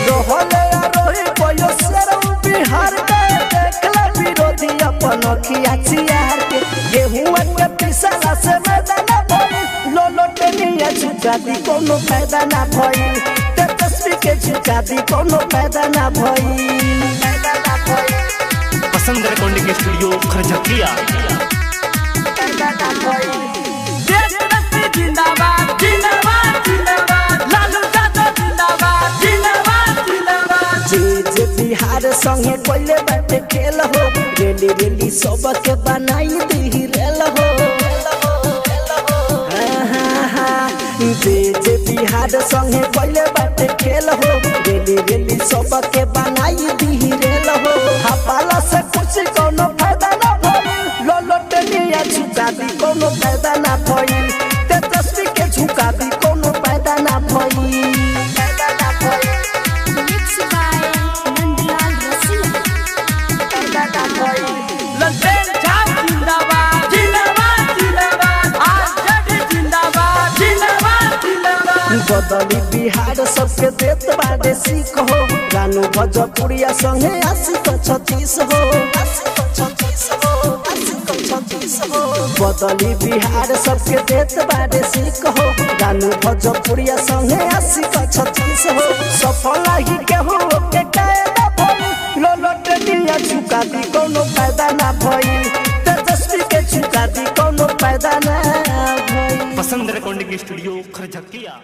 रहले आरोही कोयो सरम बिहार के देखला विरोधी अपन अखिया चियार के गेहुआ के पिसला से मैदान भई लोलोटे निया झुका दी कोनो फायदा ना भई तेजस्वी के झुका दी कोनो फायदा ना भई पसंद रिकॉर्डिंग स्टूडियो खरझकिया जिंदाबाद जिंदाबाद जिंदाबाद लालू यादव जिंदाबाद जिंदाबाद जिंदाबाद जे बिहार संगे कोइले बाटे खेल हो रेली रेली सबके बनाई दी रेल हो जे बिहार संगे कोइले बाटे खेल हो रेली रेली सबके बनाई दी रेल हो हपाला से कुछ कोनो फायदा ना भई लोलोटे निया झुका दी कोनो फायदा ना भई तेजस्वी के झुका दी कोनो फायदा ना भई मिक्स बाय नंदलाल रसिया ललटेन छाप जिंदाबाद जिंदाबाद जिंदाबाद आरजेडी जिंदाबाद जिंदाबाद जिंदाबाद बदली बिहार सबके देत बाड़े सीख हो रानू भोजपुरिया संगे 80-36 हो बदली बिहार सबके देत बाड़े सीख हो रानू भोजपुरिया संगे 80-36 हो सफल ही केहू के कायदा भई लोलोटे निया झुका दी कोनो फायदा ना भई तेजस्वी के झुका दी कोनो फायदा ना भई पसंद रिकॉर्डिंग स्टूडियो खरझकिया।